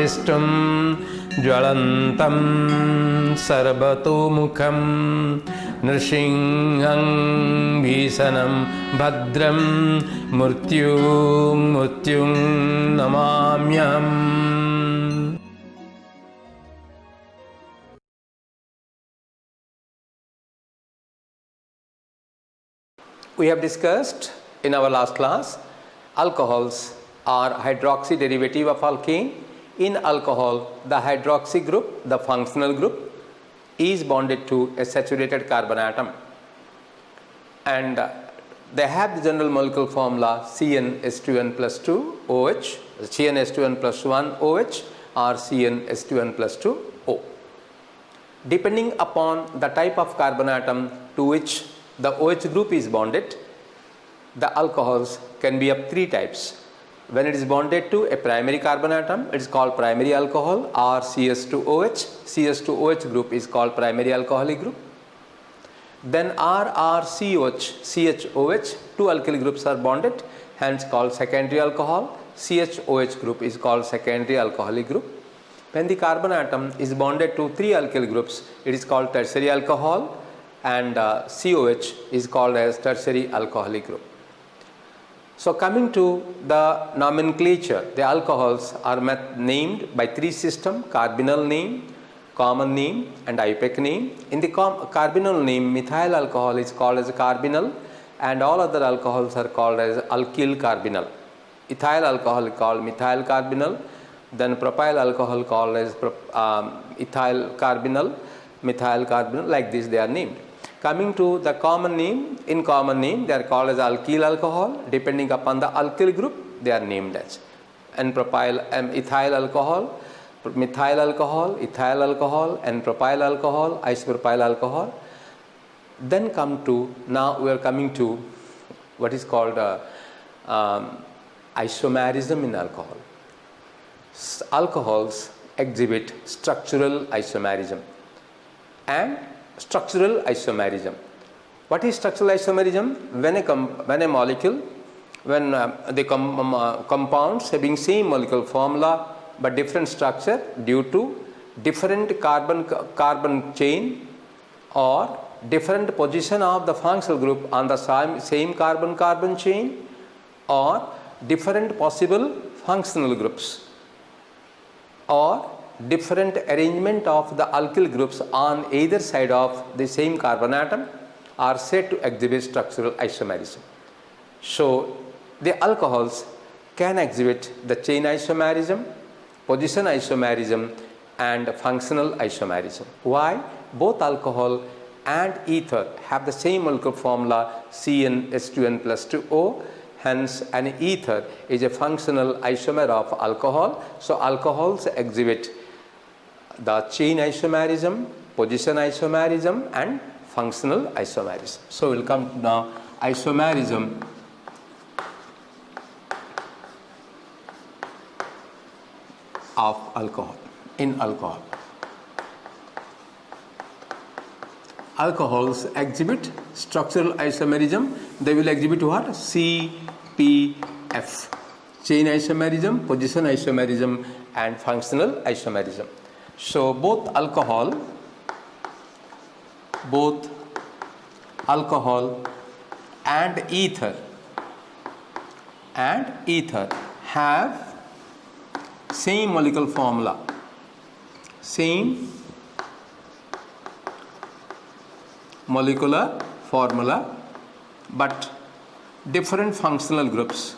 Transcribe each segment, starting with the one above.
दृष्टुं ज्वलन्तं सर्वतोमुखं नृसिंहं भीषणं भद्रं मृत्युं नमाम्यहम्. We have discussed in our last class, alcohols are hydroxy derivative of alkane. In alcohol, the hydroxy group, the functional group, is bonded to a saturated carbon atom, and they have the general molecular formula CnH2n plus 2 OH, CnH2n plus 1 OH, or CnH2n plus 2 O. Depending upon the type of carbon atom to which the OH group is bonded, the alcohols can be of three types. When it is bonded to a primary carbon atom, it is called primary alcohol, or CH2OH. CH2OH group is called primary alcoholic group. Then RRCOH, CHOH, two alkyl groups are bonded, hence called secondary alcohol. CHOH group is called secondary alcoholic group. When the carbon atom is bonded to three alkyl groups, it is called tertiary alcohol, and COH is called as tertiary alcoholic group. So coming to the nomenclature, the alcohols are named by three systems: carbonyl name, common name, and IUPAC name. In the carbonyl name, methyl alcohol is called as carbonyl, and all other alcohols are called as alkyl carbonyl. Ethyl alcohol is called methyl carbonyl, then propyl alcohol called as ethyl carbonyl, methyl carbonyl, like this they are named. Coming to the common name, in common name they are called as alkyl alcohol. Depending upon the alkyl group, they are named as N-propyl, ethyl alcohol, methyl alcohol, ethyl alcohol, N-propyl alcohol, isopropyl alcohol. Then now we are coming to what is called isomerism in alcohol. Alcohols exhibit structural isomerism and structural isomerism. What is structural isomerism? When a molecule, when the compounds having same molecular formula but different structure due to different carbon chain or different position of the functional group on the same carbon chain, or different possible functional groups, or different arrangement of the alkyl groups on either side of the same carbon atom, are said to exhibit structural isomerism. So the alcohols can exhibit the chain isomerism, position isomerism, and functional isomerism. Why? Both alcohol and ether have the same molecular formula CnH2n plus 2O. Hence, an ether is a functional isomer of alcohol. So alcohols exhibit the chain isomerism, position isomerism, and functional isomerism. So we'll come to now isomerism of alcohol. In alcohol, alcohols exhibit structural isomerism. They will exhibit what? CPF, chain isomerism, position isomerism, and functional isomerism. So both alcohol and ether have same molecular formula, but different functional groups,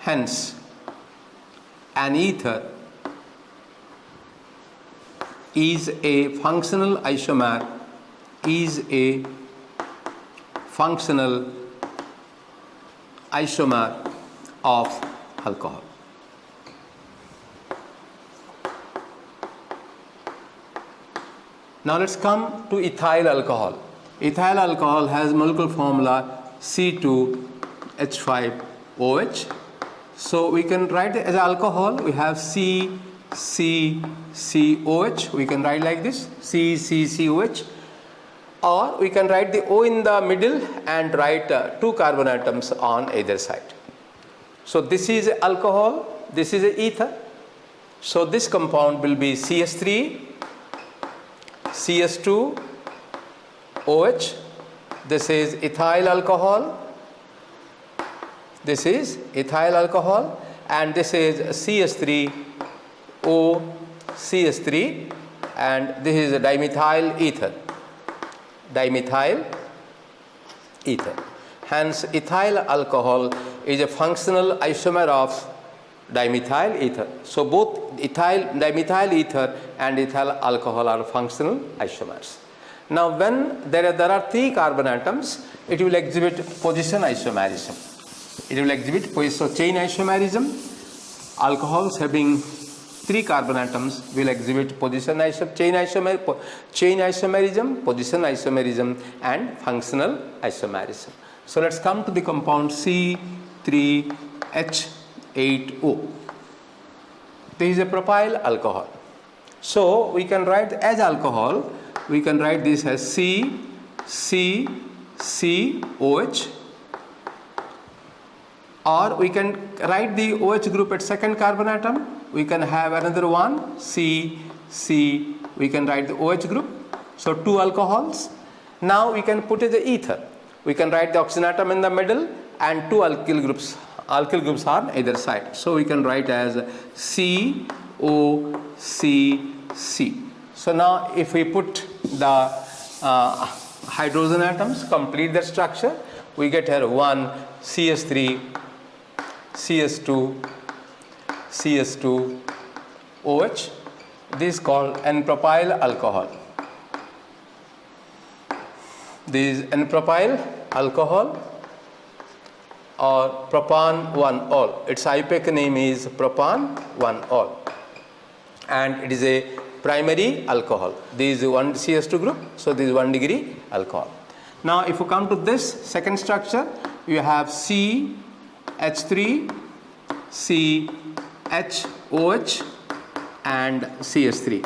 Hence, an ether is a functional isomer, of alcohol. Now let's come to ethyl alcohol. Ethyl alcohol has molecular formula C2H5OH. So we can write it as alcohol. We have CCCOH. We can write like this, CCCOH. or we can write the O in the middle and write 2 carbon atoms on either side. So this is alcohol, this is ether. So this compound will be CS3, CS2, OH. This is ethyl alcohol. This is ethyl alcohol, and this is CS3O, CS3, and this is a dimethyl ether. Dimethyl ether. Hence, ethyl alcohol is a functional isomer of dimethyl ether. So both dimethyl ether and ethyl alcohol are functional isomers. Now, when there are 3 carbon atoms, it will exhibit position isomerism. It will exhibit position chain isomerism. Alcohols having 3 carbon atoms will exhibit chain isomerism, position isomerism, and functional isomerism. So let's come to the compound C3H8O. This is a propyl alcohol. So we can write as alcohol, we can write this as CCCOH, or we can write the OH group at second carbon atom. We can have another one, CC, we can write the OH group. So 2 alcohols. Now we can put it the ether. We can write the oxygen atom in the middle and 2 alkyl groups. Alkyl groups are on either side. So we can write as COCC. So now if we put the hydrogen atoms, complete their structure, we get here 1 CS3, CS2, CS2, OH. This is called N-propyl alcohol. This is N-propyl alcohol or propan-1-ol. Its IUPAC name is propan-1-ol, and it is a primary alcohol. This is 1 CS2 group, so this is 1 degree alcohol. Now if you come to this second structure, you have CH3, CHOH, and CS3.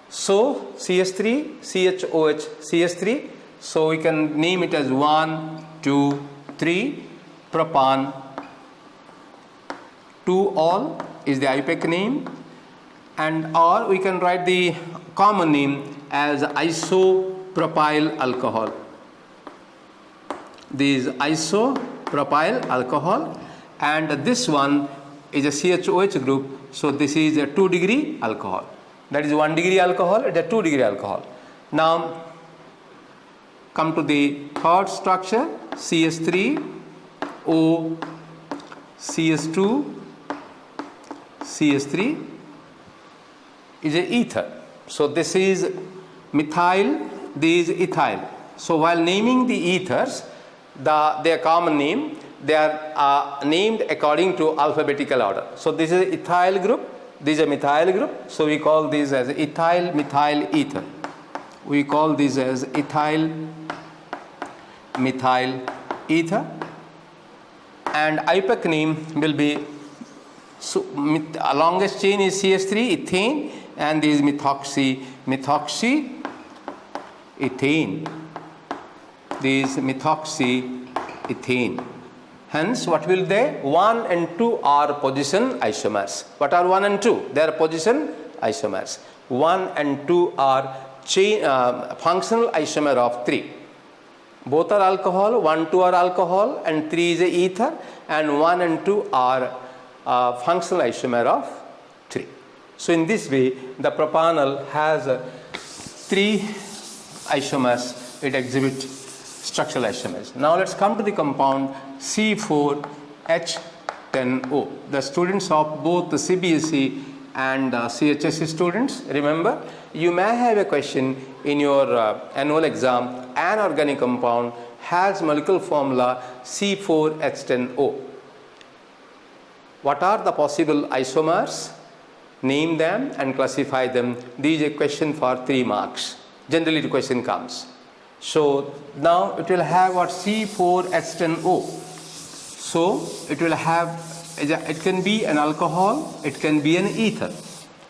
So CS3, CHOH, CS3. So we can name it as 1, 2, 3 propan. 2-ol is the IUPAC name, and or we can write the common name as isopropyl alcohol. This is isopropyl alcohol, and this one is a CHOH group. So this is a 2 degree alcohol. That is 1 degree alcohol, it is a 2 degree alcohol. Now come to the third structure, CS3O, CS2, CS3 is a ether. So this is methyl, this is ethyl. So while naming the ethers, their common name, they are named according to alphabetical order. So this is ethyl group, this is a methyl group. So we call this as ethyl methyl ether. We call this as ethyl methyl ether, and IUPAC name will be, so longest chain is CS3 ethane, and this is methoxy ethane. This is methoxy ethane. Hence, what will they? 1 and 2 are position isomers. What are 1 and 2? They are position isomers. 1 and 2 are functional isomer of 3. Both are alcohol, 1, 2 are alcohol, and 3 is a ether, and 1 and 2 are functional isomer of 3. So in this way, the propanol has 3 isomers. It exhibits structural isomers. Now let's come to the compound C4H10O. The students of both the CBSE and CHSE students, remember, you may have a question in your annual exam. An organic compound has molecular formula C4H10O. What are the possible isomers? Name them and classify them. This is a question for 3 marks. Generally the question comes. So now it will have what? C4H10O. So it will have, it can be an alcohol, it can be an ether.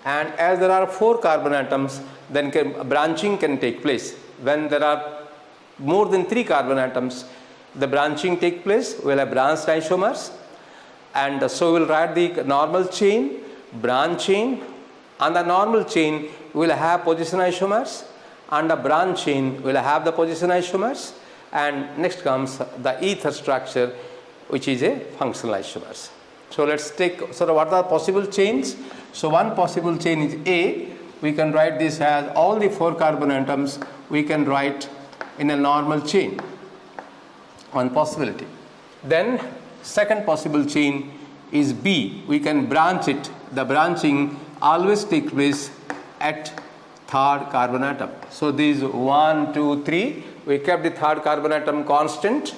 And as there are 4 carbon atoms, then branching can take place. When there are more than 3 carbon atoms, the branching take place. We'll have branched isomers, and so we'll write the normal chain, branch chain. On the normal chain we'll have position isomers, and the branch chain will have the position isomers, and next comes the ether structure, which is a functional isomers. So let's take, so what are possible chains? So one possible chain is A. We can write this as all the 4 carbon atoms we can write in a normal chain. One possibility. Then second possible chain is B. We can branch it. The branching always takes place at 3rd carbon atom. So these 1, 2, 3. We kept the 3rd carbon atom constant.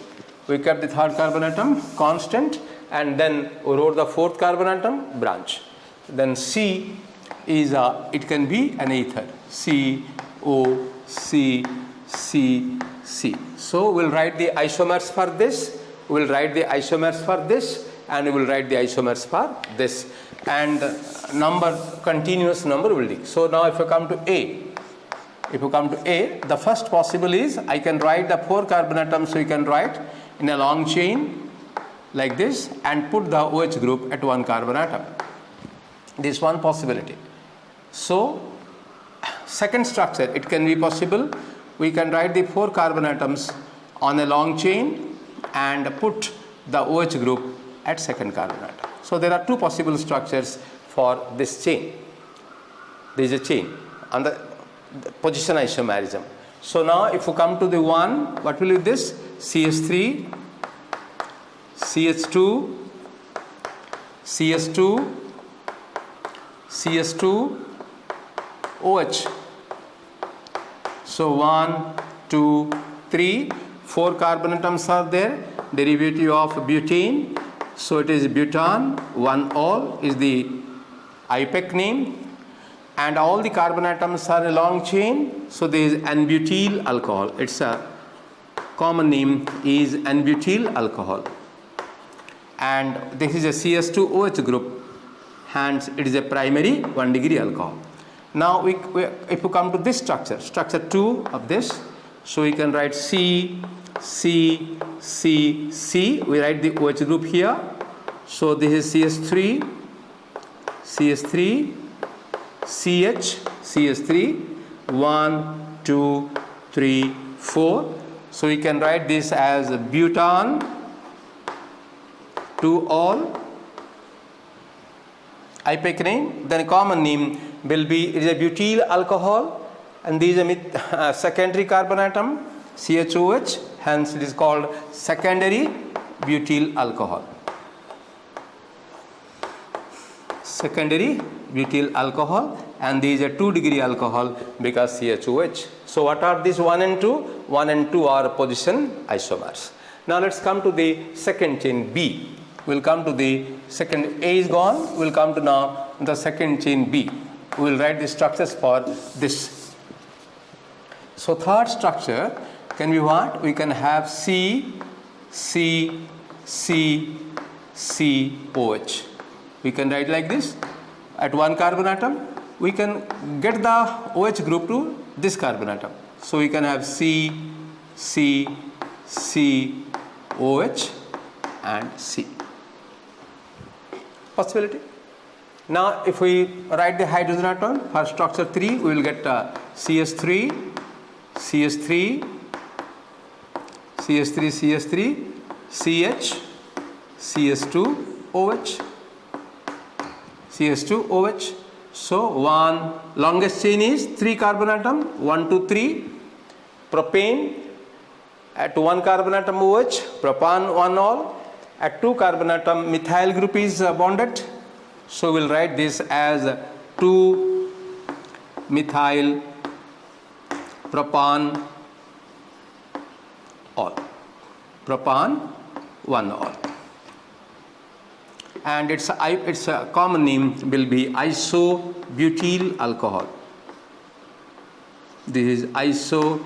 And then we wrote the 4th carbon atom branch. Then C is it can be an ether. C, O, C, C, C. So we'll write the isomers for this. We'll write the isomers for this, and we will write the isomers for this. And continuous number will be. So now if you come to A, the first possible is I can write the 4 carbon atoms, so you can write in a long chain like this and put the OH group at 1 carbon atom. This one possibility. So second structure, it can be possible. We can write the 4 carbon atoms on a long chain and put the OH group at 2nd carbon atom. So there are 2 possible structures for this chain. There is a chain on the position isomerism. So now if you come to the 1, what will be this? CH3, CH2, CS2, CS2, OH. So 1, 2, 3, 4 carbon atoms are there. Derivative of butane. So it is butan, 1-ol is the IPEC name. And all the carbon atoms are a long chain. So there is N-butyl alcohol. Its a common name is N-butyl alcohol. And this is a CS2OH group. Hence it is a primary 1-degree alcohol. Now if you come to this structure 2 of this, so we can write C, C, C, C. We write the OH group here. So this is CS3, CS3, CH, CS3, 1, 2, 3, 4. So we can write this as butan, 2-ol, IPEC name. Then common name will be, it is a butyl alcohol, and this is a secondary carbon atom, CHOH, hence it is called secondary butyl alcohol. Secondary butyl alcohol, and this is a 2-degree alcohol because CHOH. So what are these 1 and 2? 1 and 2 are position isomers. Now let's come to the second chain B. We'll come to the second, A is gone, we'll come to now the second chain B. We will write the structures for this. So third structure can be what? We can have C, C, C, C, OH. We can write like this. At 1 carbon atom, we can get the OH group to this carbon atom. So we can have C, C, C, OH and C. Possibility. Now if we write the hydrogen atom for structure 3, we will get CS3, CS3, CS3, CS3, CH, CS2, OH, CS2, OH. So one longest chain is 3 carbon atom, 1, 2, 3, propane at 1 carbon atom OH, propan 1-ol, at 2 carbon atom methyl group is bonded. So we'll write this as 2 methyl propan ol, propan 1-ol. And its a common name will be isobutyl alcohol. This is isobutyl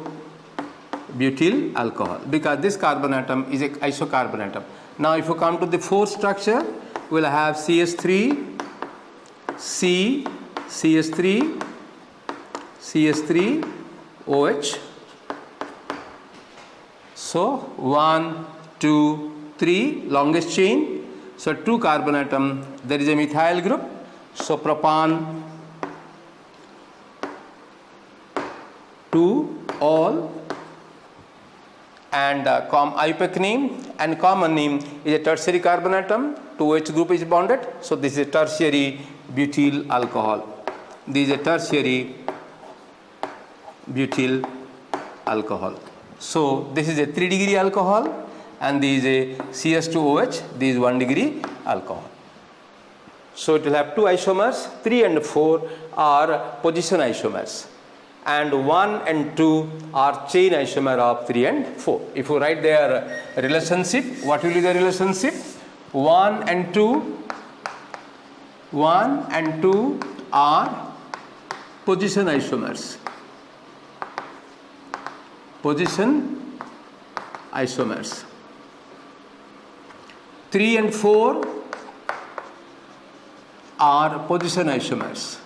alcohol because this carbon atom is an isocarbon atom. Now if you come to the fourth structure, we'll have CS3, C, CH3, CH3, OH. So 1, 2, 3, longest chain. So 2 carbon atom, there is a methyl group. So propan 2 all, and IUPAC name and common name is a tertiary carbon atom. 2H group is bonded. So this is a tertiary butyl alcohol. This is a tertiary butyl alcohol. So this is a 3 degree alcohol, and this is a CH2OH. This is 1 degree alcohol. So it will have 2 isomers. 3 and 4 are position isomers, and 1 and 2 are chain isomer of 3 and 4. If you write their relationship, what will be the relationship? 1 and 2 are position isomers. Position isomers. 3 and 4 are position isomers.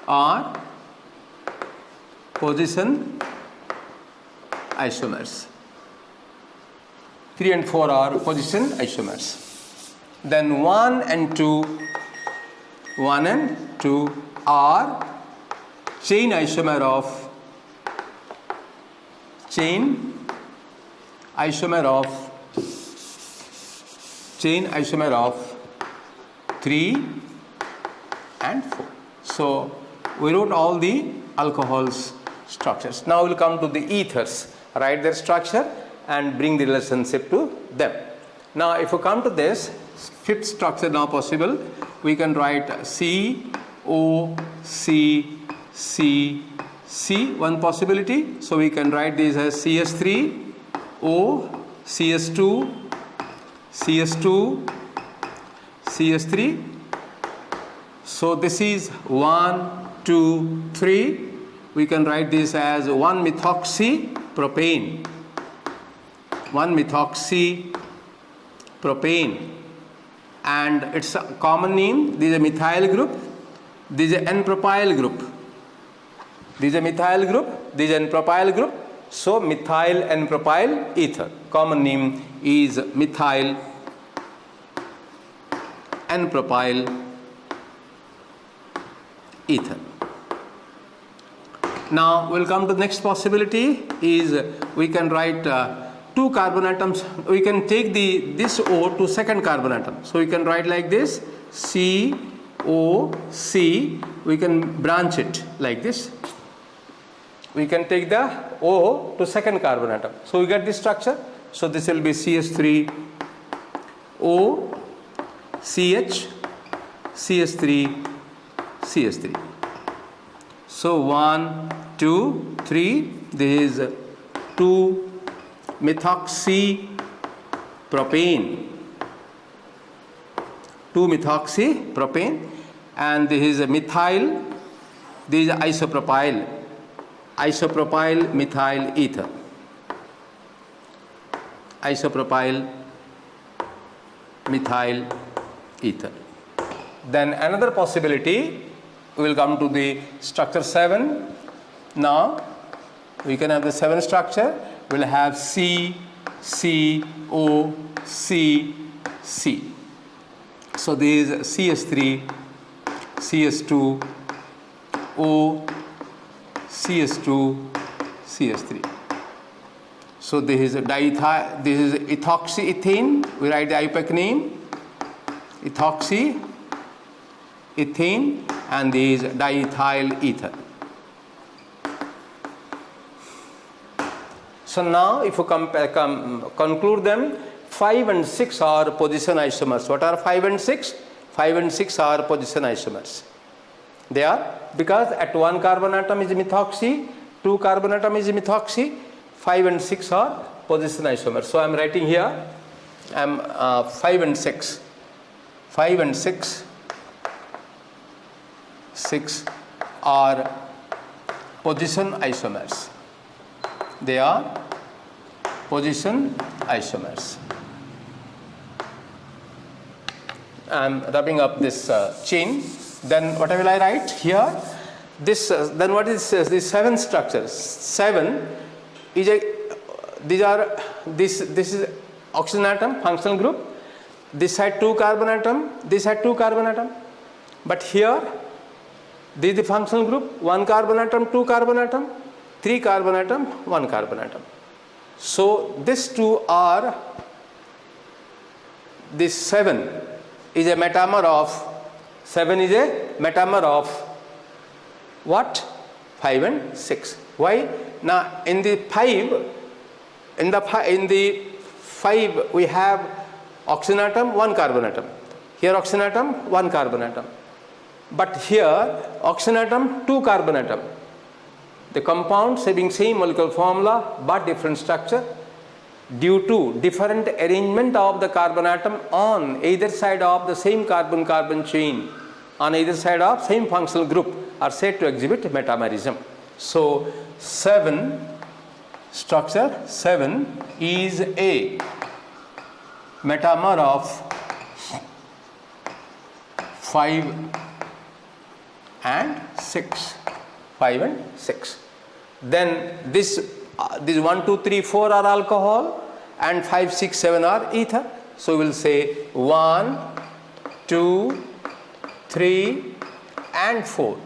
Are position isomers. 3 and 4 are position isomers. Then 1 and 2 are chain isomer of 3 and 4. So we wrote all the alcohols structures. Now we'll come to the ethers. Write their structure and bring the relationship to them. Now if you come to this fifth structure now possible, we can write C, O, C, C, C, one possibility. So we can write this as CH3, O, CH2, CH2, CH3. So this is 1, 2, 3. We can write this as 1-methoxypropane. 1-methoxypropane. And its a common name, this is a methyl group, this is an N-propyl group. This is a methyl group, this is an N-propyl group. So methyl N-propyl ether. Common name is methyl N-propyl ether. Now we'll come to the next possibility is we can write 2 carbon atoms. We can take this O to second carbon atom. So we can write like this C, O, C. We can branch it like this. We can take the O to second carbon atom. So we get this structure. So this will be CH3, O, CH, CH3, CH3. So 1, 2, 3. This is 2-methoxypropane. 2-methoxypropane, and this is a methyl. This is isopropyl. Isopropyl methyl ether. Isopropyl methyl ether. Then another possibility, we will come to the structure 7. Now we can have the 7 structure. We will have C, C, O, C, C. So this is CH3, CH2, O, CH2, CH3. So this is a diethyl, this is ethoxyethane. We write the IUPAC name, ethoxyethane, and this is diethyl ether. So now if you conclude them, 5 and 6 are position isomers. What are 5 and 6? 5 and 6 are position isomers. They are because at 1 carbon atom is methoxy, 2 carbon atom is methoxy, 5 and 6 are position isomers. So I am writing here 5 and 6. 5 and 6 are position isomers. They are position isomers. I am wrapping up this chain. Then what will I write here? This then what is these 7 structures? 7 is this is oxygen atom, functional group. This had 2 carbon atom, this had 2 carbon atom. But here, this is the functional group, 1 carbon atom, 2 carbon atom, 3 carbon atom, 1 carbon atom. So these 2 are, this 7 is a metamer of, 7 is a metamer of what? 5 and 6. Why? Now in the 5 we have oxygen atom, 1 carbon atom. Here oxygen atom, 1 carbon atom. But here oxygen atom, 2 carbon atom. The compounds having same molecular formula but different structure due to different arrangement of the carbon atom on either side of the same carbon-carbon chain, on either side of same functional group, are said to exhibit metamerism. So 7 structure 7 is a metamer of 5 and 6. 5 and 6. Then this 1, 2, 3, 4 are alcohol and 5, 6, 7 are ether. So we will say 1, 2, 3 and 4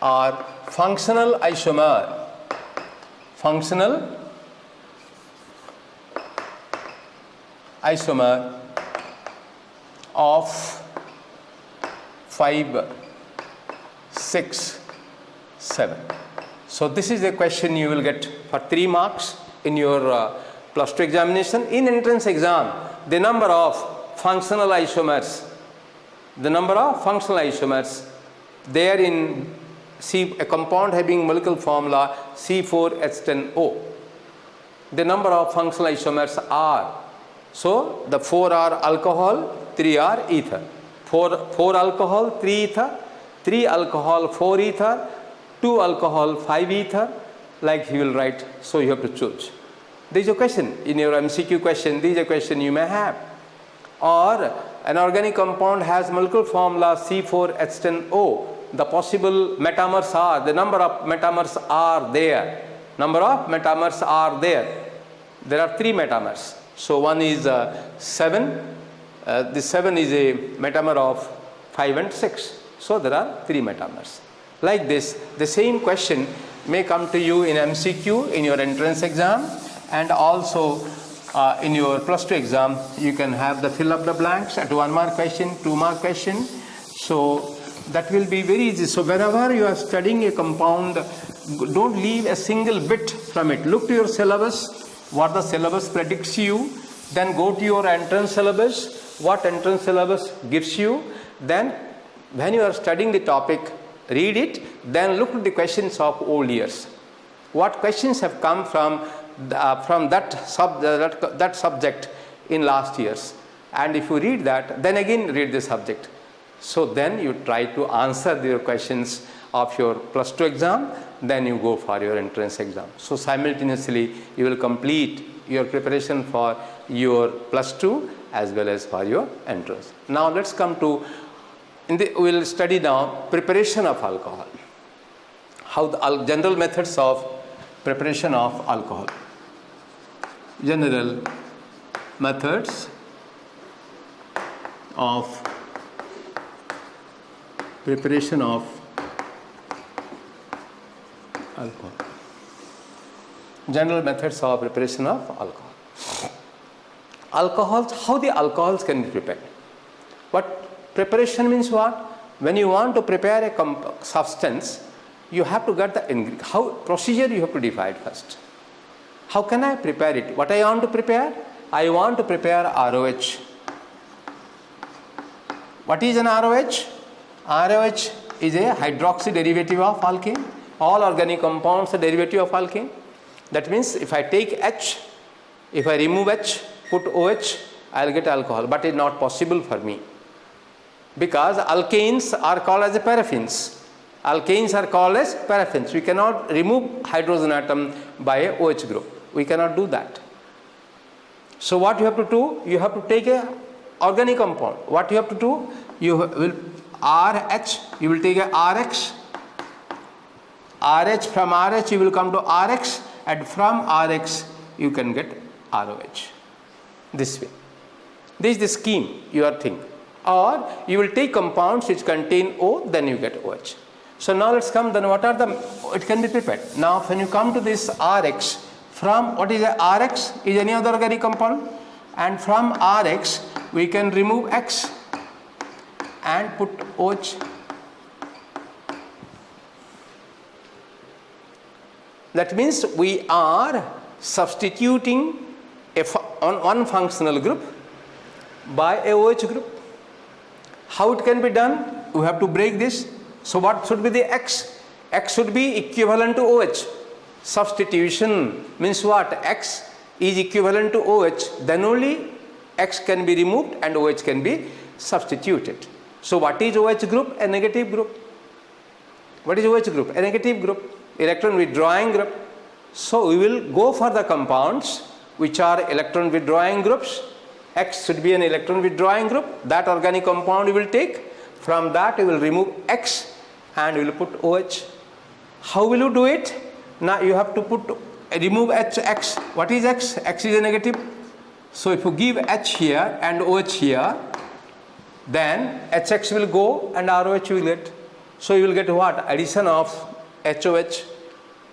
are functional isomer. Functional isomer of 5, 6, 7. So this is a question you will get for 3 marks in your plus 2 examination. In entrance exam, the number of functional isomers, there in a compound having molecular formula C4H10O. The number of functional isomers are, so the 4 are alcohol, 3 are ether. 4 alcohol, 3 ether, 3 alcohol, 4 ether, 2 alcohol, 5 ether, like he will write. So you have to choose. There is a question in your MCQ question, this is a question you may have. Or an organic compound has molecular formula C4H10O. The possible metamers are, the number of metamers are there. Number of metamers are there. There are 3 metamers. So one is 7. This 7 is a metamer of 5 and 6. So there are 3 metamers. Like this, the same question may come to you in MCQ in your entrance exam, and also in your plus 2 exam. You can have the fill up the blanks at 1 mark question, 2 mark question. So that will be very easy. So whenever you are studying a compound, don't leave a single bit from it. Look to your syllabus, what the syllabus predicts you. Then go to your entrance syllabus, what entrance syllabus gives you. Then when you are studying the topic, read it. Then look at the questions of old years. What questions have come from that subject in last years. And if you read that, then again read the subject. So then you try to answer the questions of your plus 2 exam, then you go for your entrance exam. So simultaneously you will complete your preparation for your plus 2 as well as for your entrance. Now let's come to, we will study now preparation of alcohol. How the general methods of preparation of alcohol. General methods of preparation of alcohol. General methods of preparation of alcohol. Alcohols, how the alcohols can be prepared. What preparation means what? When you want to prepare a substance, you have to get the procedure you have to define first. How can I prepare it? What I want to prepare? I want to prepare ROH. What is an ROH? ROH is a hydroxy derivative of alkane. All organic compounds are derivative of alkane. That means if I take H, if I remove H, put OH, I will get alcohol. But it is not possible for me, because alkanes are called as paraffins. Alkanes are called as paraffins. We cannot remove hydrogen atom by a OH group. We cannot do that. So what you have to do? You have to take a organic compound. What you have to do? You will RH, you will take a RH. RH, from RH you will come to RX, and from RX you can get ROH. This way. This is the scheme you are thinking. Or you will take compounds which contain O, then you get OH. So now let's come, then what are the, it can be prepared. Now when you come to this RX, from what is a RX is any other organic compound, and from RX we can remove X and put OH. That means we are substituting on one functional group by a OH group. How it can be done? We have to break this. So what should be the X? X should be equivalent to OH. Substitution means what? X is equivalent to OH. Then only X can be removed and OH can be substituted. So what is OH group? A negative group. What is OH group? A negative group. Electron withdrawing group. So we will go for the compounds which are electron withdrawing groups. X should be an electron withdrawing group. That organic compound we will take. From that we will remove X and we will put OH. How will you do it? Now you have to remove X. What is X? X is a negative. So if you give H here and OH here, then HX will go and ROH will get. So you will get what? Addition of HOH.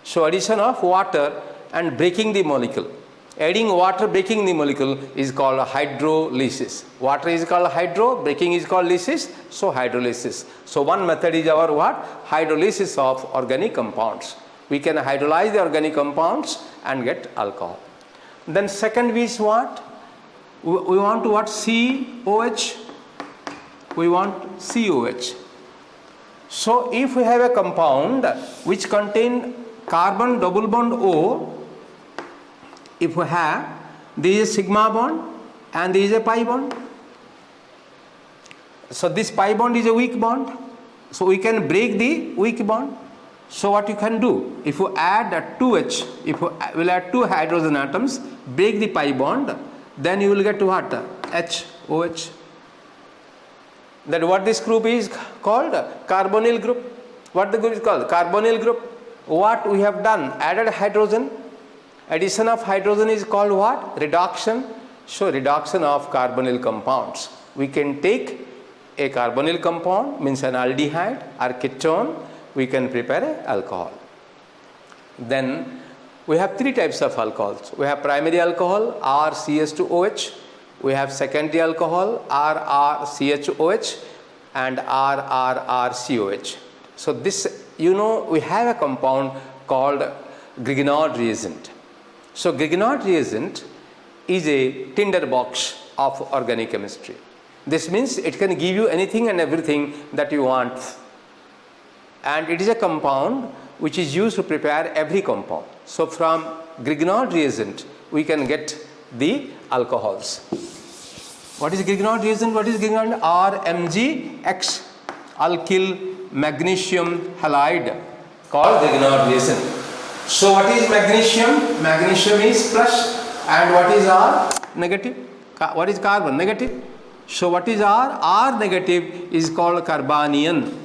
So addition of water and breaking the molecule. Adding water, breaking the molecule is called hydrolysis. Water is called hydro, breaking is called lysis, so hydrolysis. So one method is our what? Hydrolysis of organic compounds. We can hydrolyze the organic compounds and get alcohol. Then second is what? We want to what? COH. We want COH. So if we have a compound which contain carbon double bond O, if we have, this is a sigma bond and this is a pi bond. So this pi bond is a weak bond. So we can break the weak bond. So what you can do, if you add a 2H, if you will add 2 hydrogen atoms, break the pi bond, then you will get what? HOH. That what this group is called? Carbonyl group. What the group is called? Carbonyl group. What we have done? Added hydrogen. Addition of hydrogen is called what? Reduction. So reduction of carbonyl compounds. We can take a carbonyl compound, means an aldehyde or ketone, we can prepare an alcohol. Then we have 3 types of alcohols. We have primary alcohol, RCH2OH. We have secondary alcohol, RRCHOH and RRRCOH. So this, we have a compound called Grignard reagent. So Grignard reagent is a tinderbox of organic chemistry. This means it can give you anything and everything that you want. And it is a compound which is used to prepare every compound. So from Grignard reagent, we can get the alcohols. What is Grignard reagent? What is Grignard? RMgX, alkyl magnesium halide, called Grignard reagent. So what is magnesium? Magnesium is plus, and what is R? Negative. What is carbon? Negative. So what is R? R negative is called carbanion.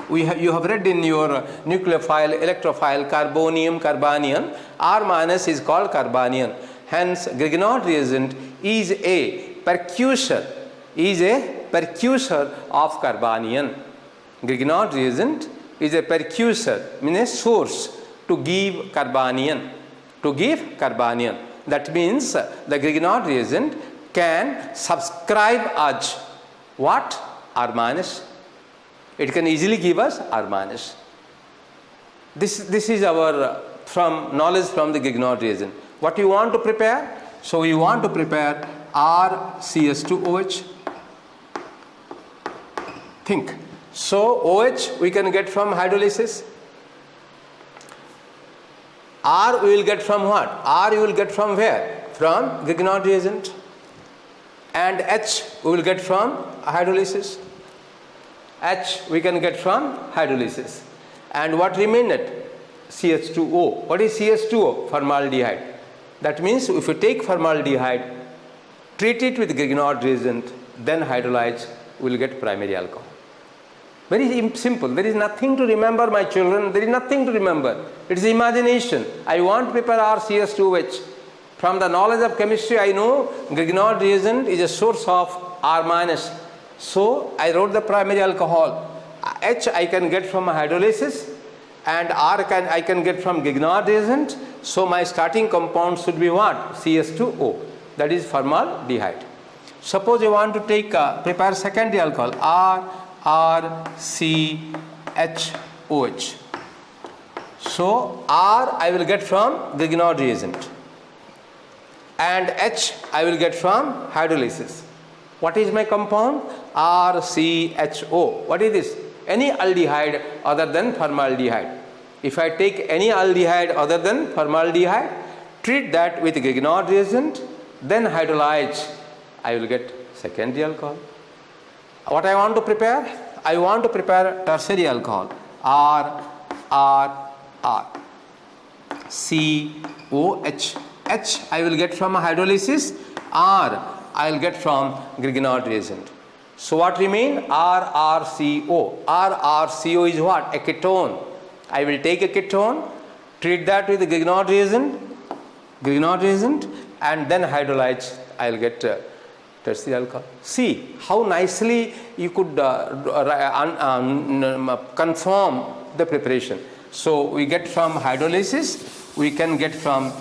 You have read in your nucleophile, electrophile, carbonium, carbanion. R minus is called carbanion. Hence, Grignard reagent is a precursor of carbanion. Grignard reagent is a precursor, means a source to give carbanion. That means the Grignard reagent can subscribe as what? R minus. It can easily give us R minus. This is our knowledge from the Grignard reagent. What you want to prepare? So we want to prepare RCH2OH. Think. So OH we can get from hydrolysis. R we will get from what? R you will get from where? From Grignard reagent. And H we will get from hydrolysis. H we can get from hydrolysis. And what remained? CH2O. What is CH2O? Formaldehyde. That means if you take formaldehyde, treat it with Grignard reagent, then hydrolyze, we will get primary alcohol. Very simple. There is nothing to remember, my children. There is nothing to remember. It is imagination. I want to prepare RCS2H. From the knowledge of chemistry, I know Grignard reagent is a source of R minus. So I wrote the primary alcohol. H I can get from hydrolysis, and R I can get from Grignard reagent. So my starting compound should be what? CS2O. That is formaldehyde. Suppose you want to take prepare secondary alcohol, RCHOH. So R I will get from Grignard reagent, and H I will get from hydrolysis. What is my compound? RCHO. What is this? Any aldehyde other than formaldehyde. If I take any aldehyde other than formaldehyde, treat that with Grignard reagent, then hydrolyze, I will get secondary alcohol. What I want to prepare? I want to prepare tertiary alcohol. COH. H I will get from hydrolysis. R I will get from Grignard reagent. So what remain? RRCO. RRCO is what? A ketone. I will take a ketone, treat that with the Grignard reagent, and then hydrolyze. I will get tertiary alcohol. See how nicely you could conform the preparation. So we get from hydrolysis, we can get from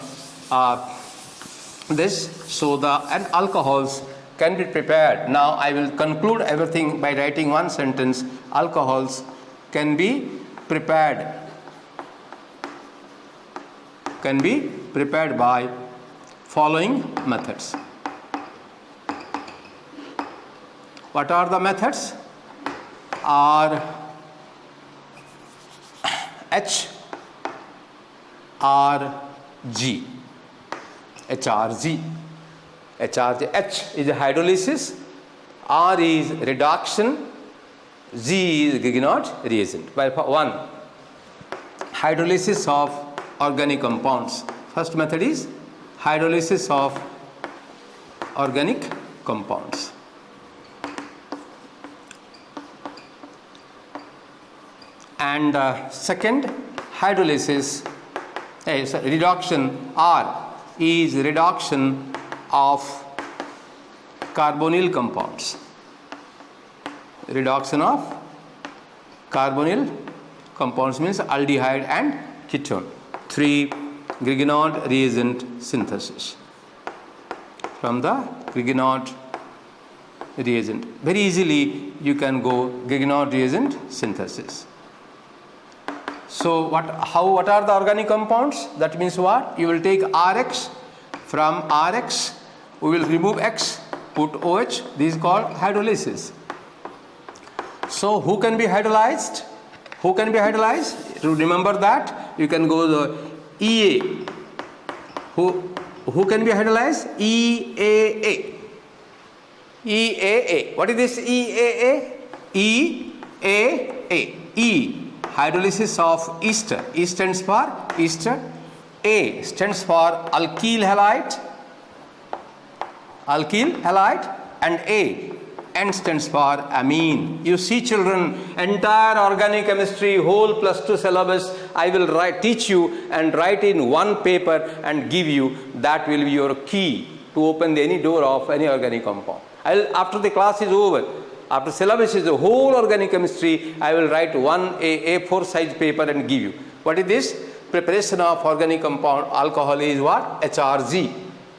this. So the alcohols can be prepared. Now I will conclude everything by writing one sentence. Alcohols can be prepared by following methods. What are the methods? HRG. H is hydrolysis, R is reduction, G is Grignard reagent. By one, hydrolysis of organic compounds. First method is hydrolysis of organic compounds. And second, hydrolysis, reduction, R is reduction of carbonyl compounds. Reduction of carbonyl compounds means aldehyde and ketone. 3, Grignard reagent synthesis. From the Grignard reagent, very easily you can go Grignard reagent synthesis. So what are the organic compounds? That means what? You will take Rx. From Rx we will remove X, put OH. This is called hydrolysis. So who can be hydrolyzed? To remember that, you can go the EA. Who can be hydrolyzed? EAA. What is this EAA? EAA. E, hydrolysis of ester. E stands for ester. A stands for alkyl halide, and N stands for amine. You see children, entire organic chemistry, whole +2 syllabus, I will teach you and write in one paper and give you. That will be your key to open any door of any organic compound. After the class is over, after syllabus is the whole organic chemistry, I will write one A4 size paper and give you. What is this? Preparation of organic compound alcohol is what? HRG.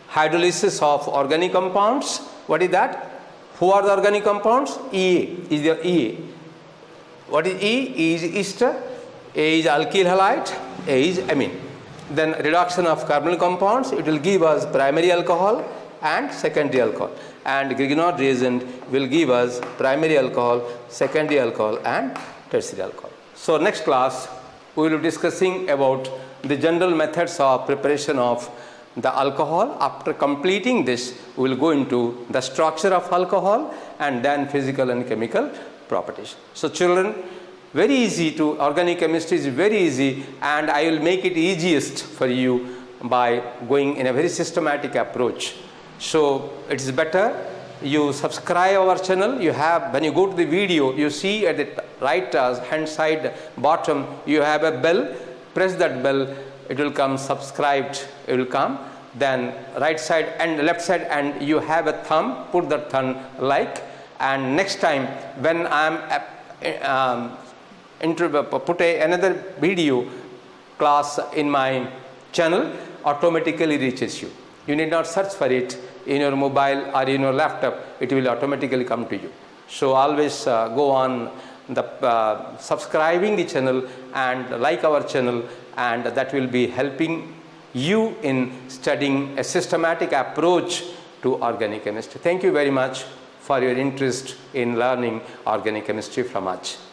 Hydrolysis of organic compounds. What is that? Who are the organic compounds? EA is the EA. What is E? E is ester. A is alkyl halide. A is amine. Then reduction of carbonyl compounds. It will give us primary alcohol and secondary alcohol. And Grignard reagent will give us primary alcohol, secondary alcohol, and tertiary alcohol. So next class we will be discussing about the general methods of preparation of the alcohol. After completing this, we will go into the structure of alcohol and then physical and chemical properties. So children, very easy to, organic chemistry is very easy, and I will make it easiest for you by going in a very systematic approach. So it is better you subscribe our channel. You have, when you go to the video, you see at the right hand side bottom, you have a bell. Press that bell, it will come subscribed, it will come. Then right side and left side, and you have a thumb, put that thumb like, and next time when I am put another video class in my channel, automatically reaches you. You need not search for it in your mobile or in your laptop, it will automatically come to you. So always go on the subscribing the channel and like our channel, and that will be helping you in studying a systematic approach to organic chemistry. Thank you very much for your interest in learning organic chemistry from us.